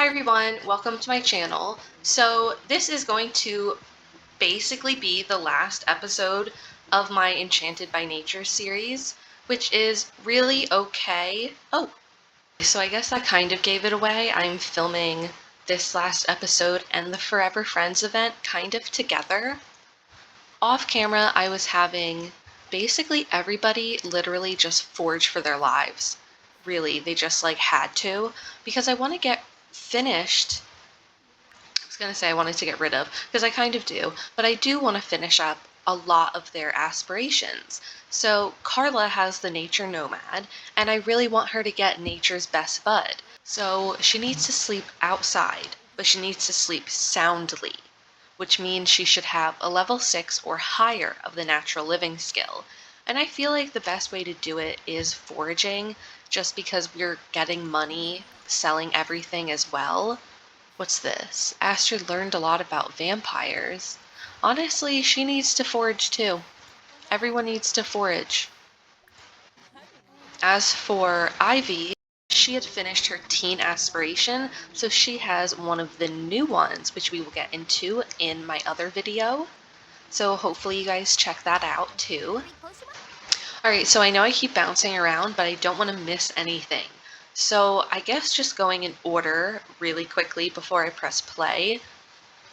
Hi everyone, welcome to my channel. So this is going to basically be the last episode of my Enchanted by Nature series, which is really okay. Oh, so I guess I kind of gave it away. I'm filming this last episode and the Forever Friends event kind of together. Off camera, I was having basically everybody literally just forge for their lives. Really, they just like had to, because I want to get finished. I was going to say I wanted to get rid of, because I kind of do, but I do want to finish up a lot of their aspirations. So Carla has the nature nomad, and I really want her to get nature's best bud. So she needs to sleep outside, but she needs to sleep soundly, which means she should have a level 6 or higher of the natural living skill. And I feel like the best way to do it is foraging, just because we're getting money selling everything as well. What's this? Astrid learned a lot about vampires. Honestly, she needs to forage too. Everyone needs to forage. As for Ivy, she had finished her teen aspiration, so she has one of the new ones, which we will get into in my other video. So hopefully you guys check that out too. Alright, so I know I keep bouncing around, but I don't want to miss anything. So I guess just going in order really quickly before I press play.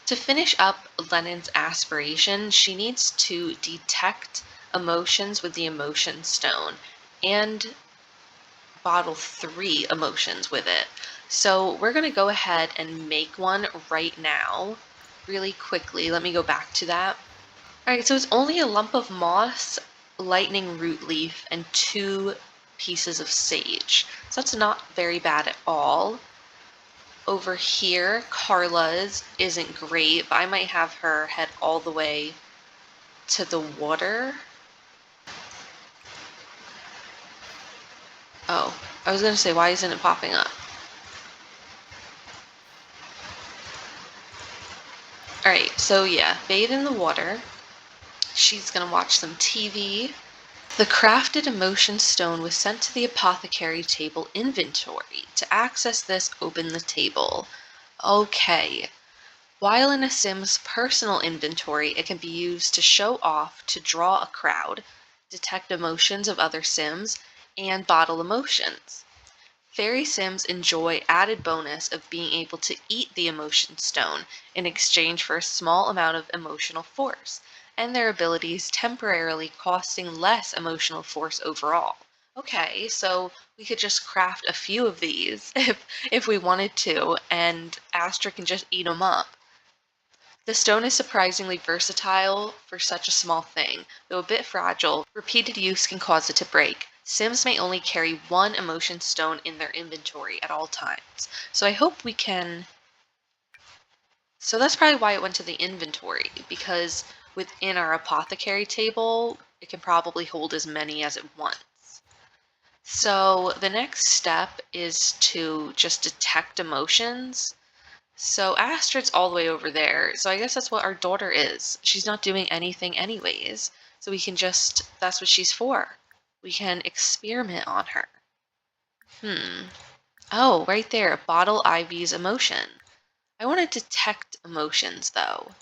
To finish up Lennon's aspiration, she needs to detect emotions with the emotion stone and bottle 3 emotions with it. So we're going to go ahead and make one right now really quickly. Let me go back to that. Alright, so it's only a lump of moss, lightning root leaf, and 2 pieces of sage. So that's not very bad at all. Over here, Carla's isn't great, but I might have her head all the way to the water. Oh, I was gonna say, why isn't it popping up? Alright, so yeah, bathe in the water. She's gonna watch some TV. The crafted emotion stone was sent to the apothecary table inventory. To access this, open the table. Okay. While in a sim's personal inventory, it can be used to show off, to draw a crowd, detect emotions of other sims, and bottle emotions. Fairy sims enjoy added bonus of being able to eat the emotion stone in exchange for a small amount of emotional force, and their abilities temporarily costing less emotional force overall. Okay, so we could just craft a few of these if we wanted to, and Astra can just eat them up. The stone is surprisingly versatile for such a small thing. Though a bit fragile, repeated use can cause it to break. Sims may only carry 1 emotion stone in their inventory at all times. So I hope we can... So that's probably why it went to the inventory, because within our apothecary table, it can probably hold as many as it wants. So the next step is to just detect emotions. So Astrid's all the way over there. So I guess that's what our daughter is. She's not doing anything anyways. So we can just, that's what she's for. We can experiment on her. Oh, right there, bottle Ivy's emotion. I want to detect emotions though.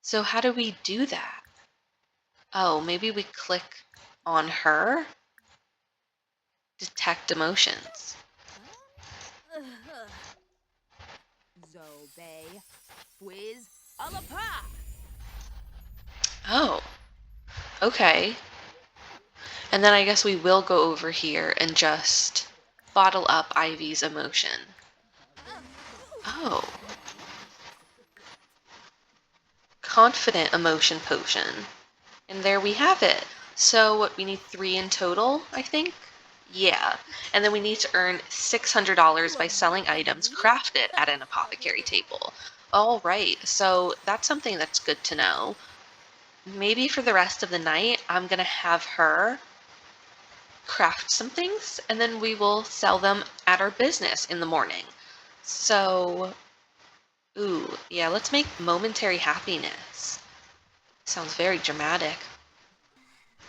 So how do we do that? Oh, maybe we click on her? Detect emotions. Oh, okay. And then I guess we will go over here and just bottle up Ivy's emotion. Oh. Confident emotion potion. And there we have it. So what, we need 3 in total, I think? Yeah. And then we need to earn $600 by selling items crafted at an apothecary table. All right, so that's something that's good to know. Maybe for the rest of the night, I'm going to have her craft some things, and then we will sell them at our business in the morning. So, ooh, yeah, let's make momentary happiness. Sounds very dramatic.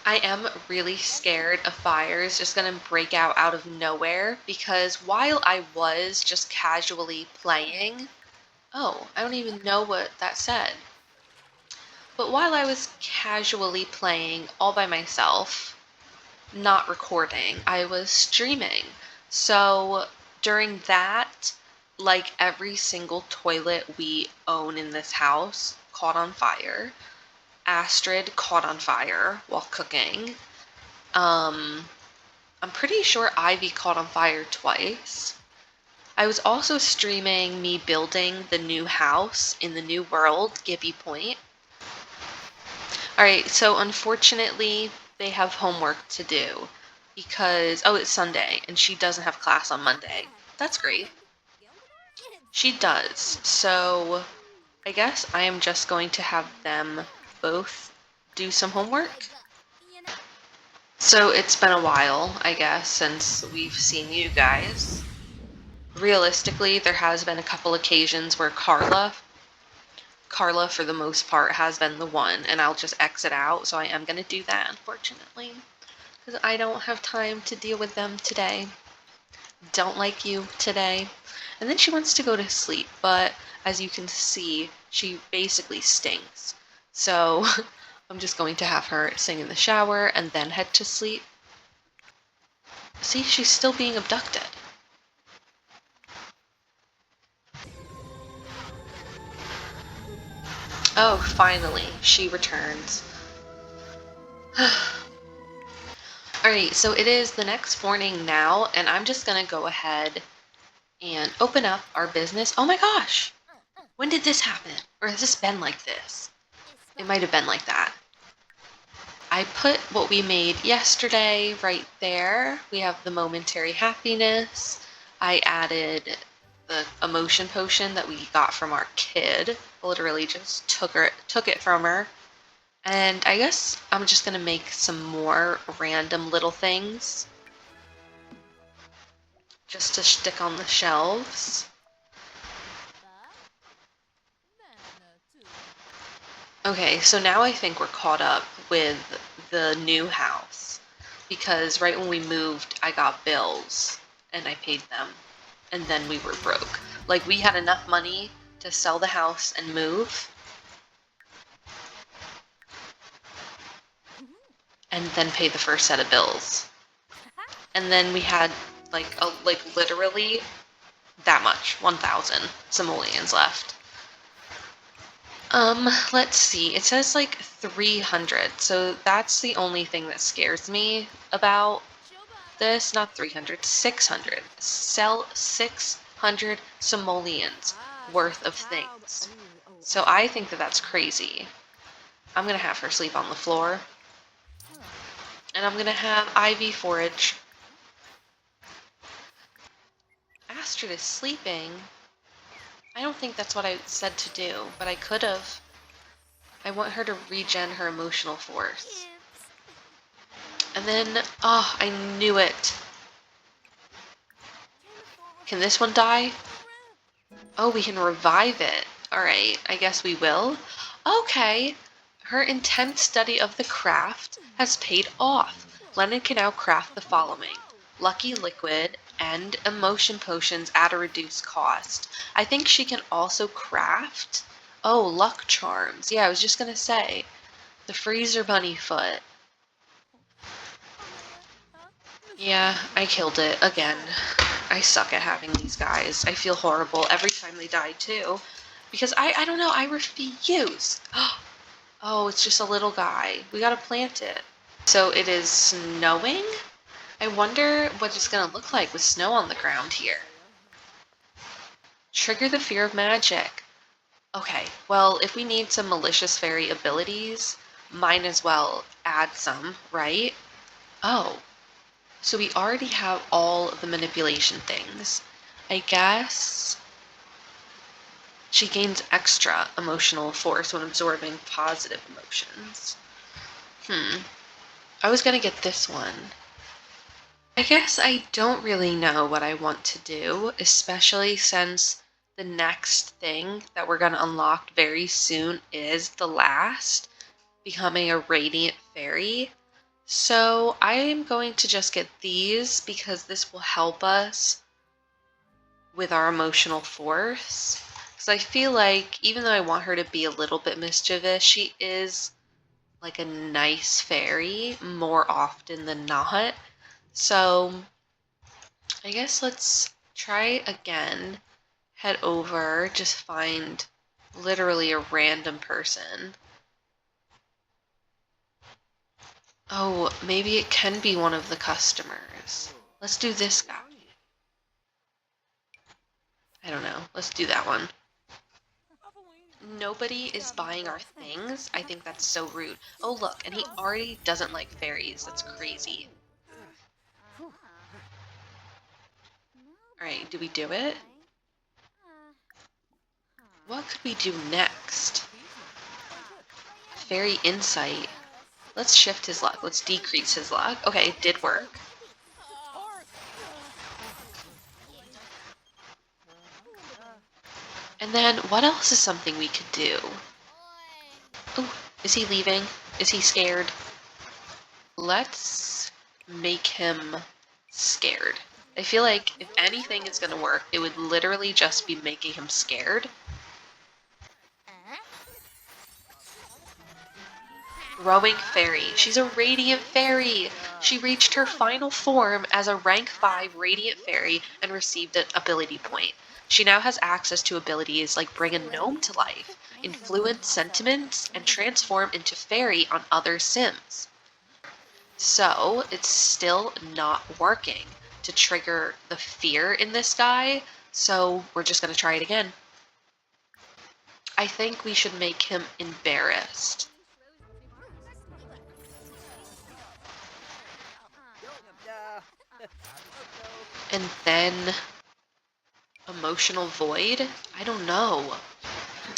I am really scared a fire is just gonna break out of nowhere because while I was just casually playing, oh, I don't even know what that said. But while I was casually playing all by myself, not recording, I was streaming. So during that, like every single toilet we own in this house caught on fire. Astrid caught on fire while cooking. I'm pretty sure Ivy caught on fire twice. I was also streaming me building the new house in the new world, Gibby Point. Alright, so unfortunately, they have homework to do because, oh, it's Sunday and she doesn't have class on Monday. That's great. She does. So I guess I am just going to have them both do some homework. So it's been a while, I guess, since we've seen you guys. Realistically, there has been a couple occasions where Carla, for the most part, has been the one, and I'll just exit out, so I am going to do that, unfortunately, because I don't have time to deal with them today. Don't like you today. And then she wants to go to sleep, but as you can see, she basically stinks. So I'm just going to have her sing in the shower and then head to sleep. See, she's still being abducted. Oh, finally, she returns. Alright, so it is the next morning now, and I'm just gonna go ahead and open up our business. Oh my gosh! When did this happen? Or has this been like this? It might have been like that. I put what we made yesterday right there. We have the momentary happiness. I added the emotion potion that we got from our kid. Literally just took it from her. And I guess I'm just gonna make some more random little things just to stick on the shelves. Okay, so now I think we're caught up with the new house because right when we moved, I got bills and I paid them and then we were broke. Like we had enough money to sell the house and move and then pay the first set of bills. And then we had like literally that much, 1,000 simoleons left. Let's see. It says like 300, so that's the only thing that scares me about this. Not 300, 600. Sell 600 simoleons worth of things. So I think that that's crazy. I'm gonna have her sleep on the floor. And I'm gonna have Ivy forage. Astrid is sleeping. I don't think that's what I said to do, but I could have. I want her to regen her emotional force. And then, oh, I knew it. Can this one die? Oh, we can revive it. Alright, I guess we will. Okay. Her intense study of the craft has paid off. Lennon can now craft the following: Lucky Liquid and Emotion Potions at a reduced cost. I think she can also craft... Oh, Luck Charms. Yeah, I was just gonna say. The Freezer Bunny Foot. Yeah, I killed it again. I suck at having these guys. I feel horrible every time they die too. Because I don't know, I refuse. Oh, it's just a little guy. We gotta plant it. So it is snowing? I wonder what it's gonna look like with snow on the ground here. Trigger the fear of magic. Okay, well, if we need some malicious fairy abilities, might as well add some, right? Oh, so we already have all of the manipulation things. I guess she gains extra emotional force when absorbing positive emotions. I was gonna get this one. I guess I don't really know what I want to do, especially since the next thing that we're gonna unlock very soon is the last, becoming a radiant fairy. So I am going to just get these because this will help us with our emotional force. Because I feel like even though I want her to be a little bit mischievous, she is like a nice fairy more often than not. So I guess let's try again. Head over, just find literally a random person. Oh, maybe it can be one of the customers. Let's do this guy. I don't know. Let's do that one. Nobody is buying our things. I think that's so rude. Oh, look, and he already doesn't like fairies. That's crazy. Alright, do we do it? What could we do next? Fairy insight. Let's shift his luck. Let's decrease his luck. Okay, it did work. And then what else is something we could do? Oh, is he leaving? Is he scared? Let's make him scared. I feel like if anything is gonna work, it would literally just be making him scared. Rowing Fairy. She's a Radiant Fairy! She reached her final form as a rank 5 Radiant Fairy and received an ability point. She now has access to abilities like bring a gnome to life, influence sentiments, and transform into fairy on other Sims. So it's still not working to trigger the fear in this guy, so we're just going to try it again. I think we should make him embarrassed. And then emotional void? I don't know.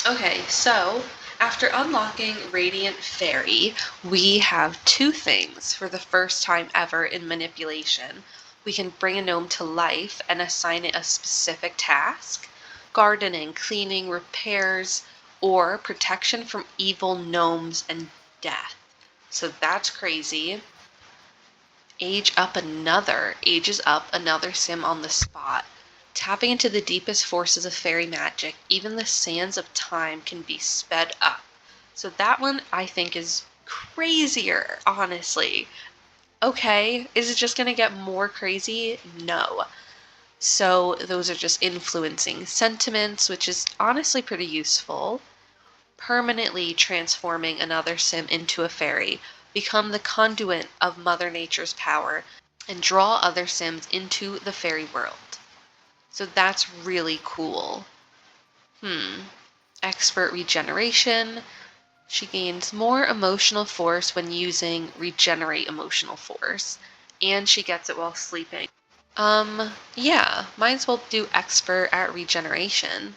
Okay, so after unlocking Radiant Fairy, we have two things for the first time ever in manipulation. We can bring a gnome to life and assign it a specific task: gardening, cleaning, repairs, or protection from evil gnomes and death. So that's crazy. Ages up another sim on the spot. Tapping into the deepest forces of fairy magic, even the sands of time can be sped up. So that one I think is crazier, honestly. Okay, is it just gonna get more crazy? No. So those are just influencing sentiments, which is honestly pretty useful. Permanently transforming another sim into a fairy, become the conduit of Mother Nature's power, and draw other sims into the fairy world. So that's really cool. Expert regeneration. She gains more emotional force when using regenerate emotional force, and she gets it while sleeping. Yeah, might as well do expert at regeneration.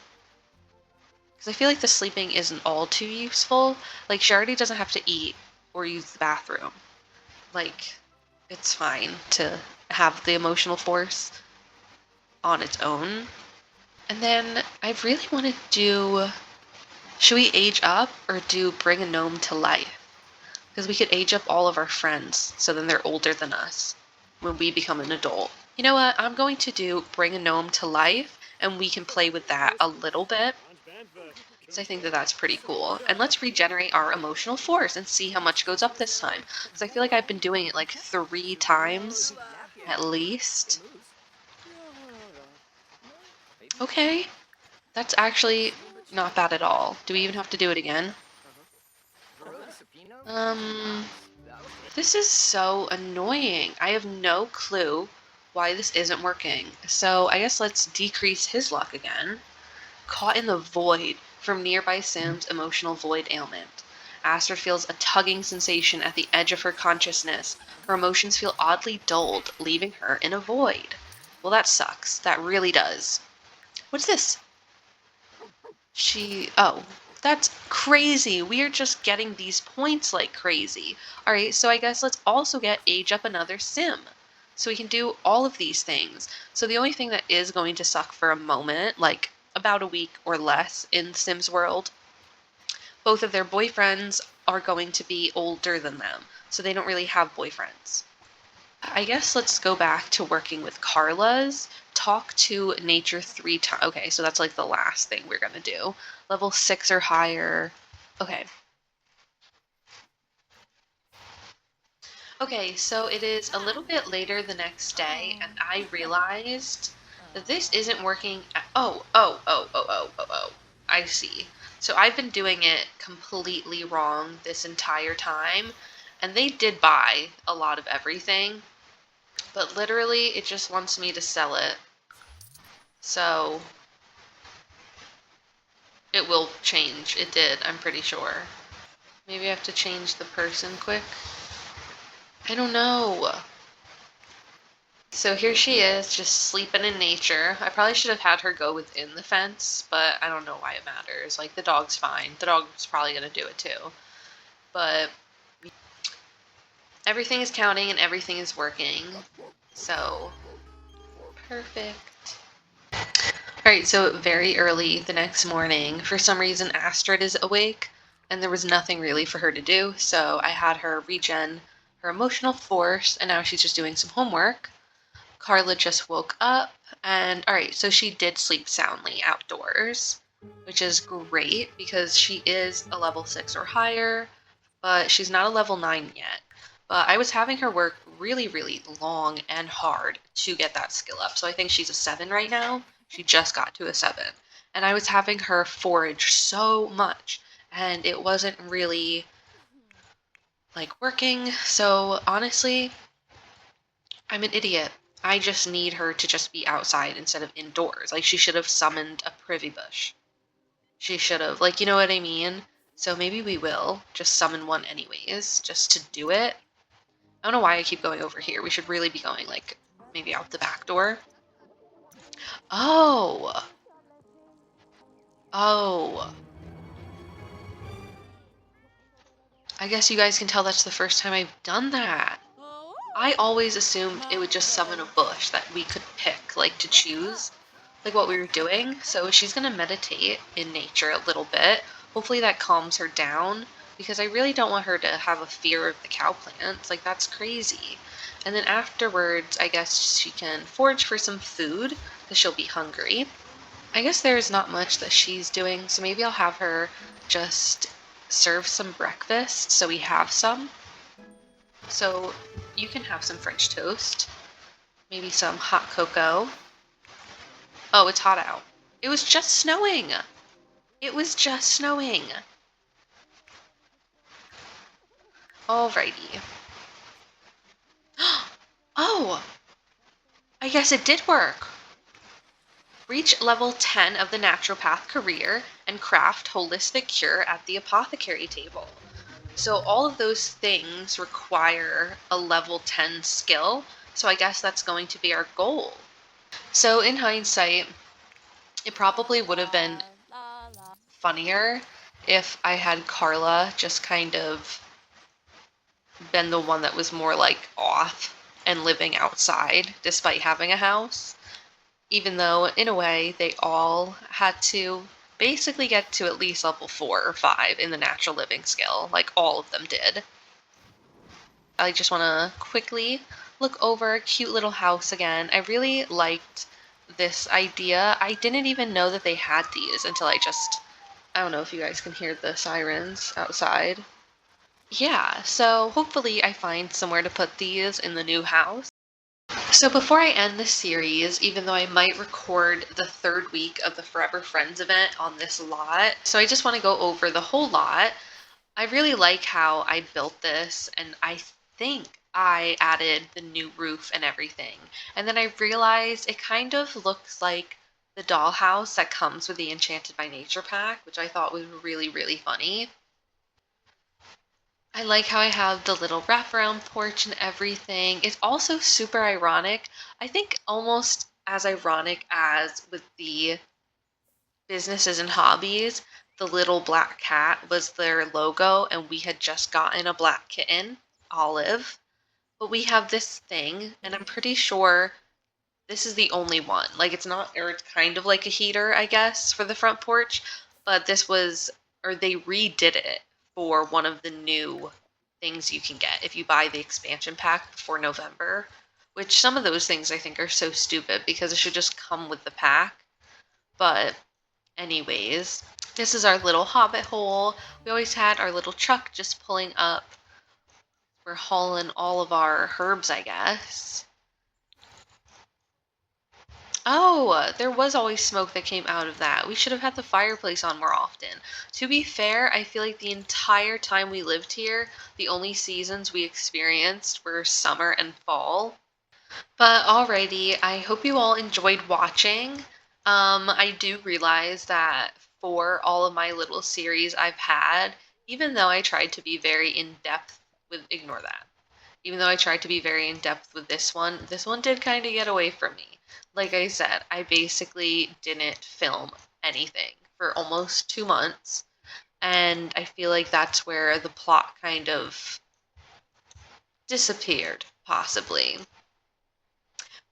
Because I feel like the sleeping isn't all too useful. Like, she already doesn't have to eat or use the bathroom. Like, it's fine to have the emotional force on its own. And then I really want to do... Should we age up or do bring a gnome to life? Because we could age up all of our friends, so then they're older than us when we become an adult. You know what? I'm going to do bring a gnome to life, and we can play with that a little bit. So I think that that's pretty cool. And let's regenerate our emotional force and see how much goes up this time. Because I feel like I've been doing it like 3 times, at least. Okay, that's actually not bad at all. Do we even have to do it again? This is so annoying. I have no clue why this isn't working. So I guess let's decrease his luck again. Caught in the void from nearby Sim's emotional void ailment. Astrid feels a tugging sensation at the edge of her consciousness. Her emotions feel oddly dulled, leaving her in a void. Well, that sucks. That really does. What's this? Oh, that's crazy. We are just getting these points like crazy. All right, so I guess let's also get age up another sim. So we can do all of these things. So the only thing that is going to suck for a moment, like about a week or less in Sims World, both of their boyfriends are going to be older than them. so they don't really have boyfriends. I guess let's go back to working with Carla's. Talk to nature 3 times. Okay, so that's like the last thing we're gonna do. Level 6 or higher. Okay. Okay, so it is a little bit later the next day, and I realized that this isn't working. Oh. I see. So I've been doing it completely wrong this entire time, and they did buy a lot of everything, but literally it just wants me to sell it. So it will change. It did, I'm pretty sure. Maybe I have to change the person quick. I don't know. So here she is, just sleeping in nature. I probably should have had her go within the fence, but I don't know why it matters. Like, the dog's fine. The dog's probably going to do it too. But everything is counting and everything is working. So, perfect. Alright, so very early the next morning, for some reason Astrid is awake, and there was nothing really for her to do, so I had her regen her emotional force, and now she's just doing some homework. Carla just woke up, and alright, so she did sleep soundly outdoors, which is great because she is a level 6 or higher, but she's not a level 9 yet. But I was having her work really, really long and hard to get that skill up. So I think she's a 7 right now. She just got to a 7. And I was having her forage so much, and it wasn't really like working. So honestly, I'm an idiot. I just need her to just be outside instead of indoors. Like, she should have summoned a privy bush. She should have, like, you know what I mean? So maybe we will just summon one anyways, just to do it. I don't know why I keep going over here. We should really be going, like, maybe out the back door. Oh! Oh. I guess you guys can tell that's the first time I've done that. I always assumed it would just summon a bush that we could pick, like, to choose, like what we were doing. So she's gonna meditate in nature a little bit. Hopefully that calms her down, because I really don't want her to have a fear of the cow plants. Like, that's crazy. And then afterwards, I guess she can forage for some food, because she'll be hungry. I guess there's not much that she's doing, so maybe I'll have her just serve some breakfast so we have some. So you can have some French toast, maybe some hot cocoa. Oh, it's hot out. It was just snowing. It was just snowing. Alrighty. Oh, I guess it did work. Reach level 10 of the naturopath career and craft holistic cure at the apothecary table. So all of those things require a level 10 skill. So I guess that's going to be our goal. So in hindsight, it probably would have been funnier if I had Carla just kind of been the one that was more like off and living outside despite having a house. Even though, in a way, they all had to basically get to at least level 4 or 5 in the natural living skill. Like, all of them did. I just want to quickly look over a cute little house again. I really liked this idea. I didn't even know that they had these until I don't know if you guys can hear the sirens outside. Yeah, so hopefully I find somewhere to put these in the new house. So before I end this series, even though I might record the 3rd week of the Forever Friends event on this lot, so I just want to go over the whole lot. I really like how I built this, and I think I added the new roof and everything. And then I realized it kind of looks like the dollhouse that comes with the Enchanted by Nature pack, which I thought was really, really funny. I like how I have the little wraparound porch and everything. It's also super ironic. I think almost as ironic as with the businesses and hobbies, the little black cat was their logo, and we had just gotten a black kitten, Olive. But we have this thing, and I'm pretty sure this is the only one. Like, it's not, or it's kind of like a heater, I guess, for the front porch, but this was, or they redid it for one of the new things you can get if you buy the expansion pack before November, which some of those things I think are so stupid because it should just come with the pack. But anyways, this is our little hobbit hole. We always had our little truck just pulling up. We're hauling all of our herbs, I guess. Oh, there was always smoke that came out of that. We should have had the fireplace on more often. To be fair, I feel like the entire time we lived here, the only seasons we experienced were summer and fall. But alrighty, I hope you all enjoyed watching. I do realize that for all of my little series I've had, even though I tried to be very in-depth with, ignore that. Even though I tried to be very in-depth with this one did kind of get away from me. Like I said, I basically didn't film anything for almost 2 months, and I feel like that's where the plot kind of disappeared, possibly.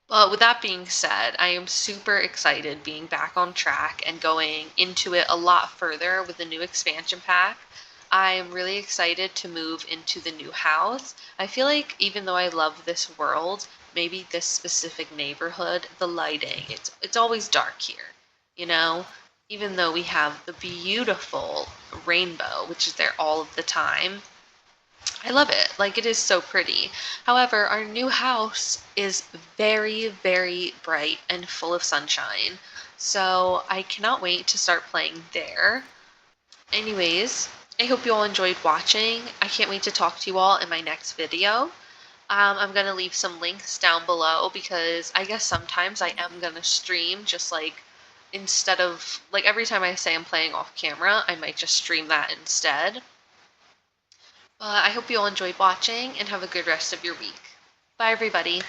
But with that being said, I am super excited being back on track and going into it a lot further with the new expansion pack. I am really excited to move into the new house. I feel like even though I love this world, maybe this specific neighborhood, the lighting, it's always dark here, you know? Even though we have the beautiful rainbow, which is there all of the time, I love it. Like, it is so pretty. However, our new house is very, very bright and full of sunshine. So I cannot wait to start playing there. Anyways, I hope you all enjoyed watching. I can't wait to talk to you all in my next video. I'm going to leave some links down below because I guess sometimes I am going to stream just like instead of like every time I say I'm playing off camera, I might just stream that instead. I hope you all enjoyed watching and have a good rest of your week. Bye, everybody.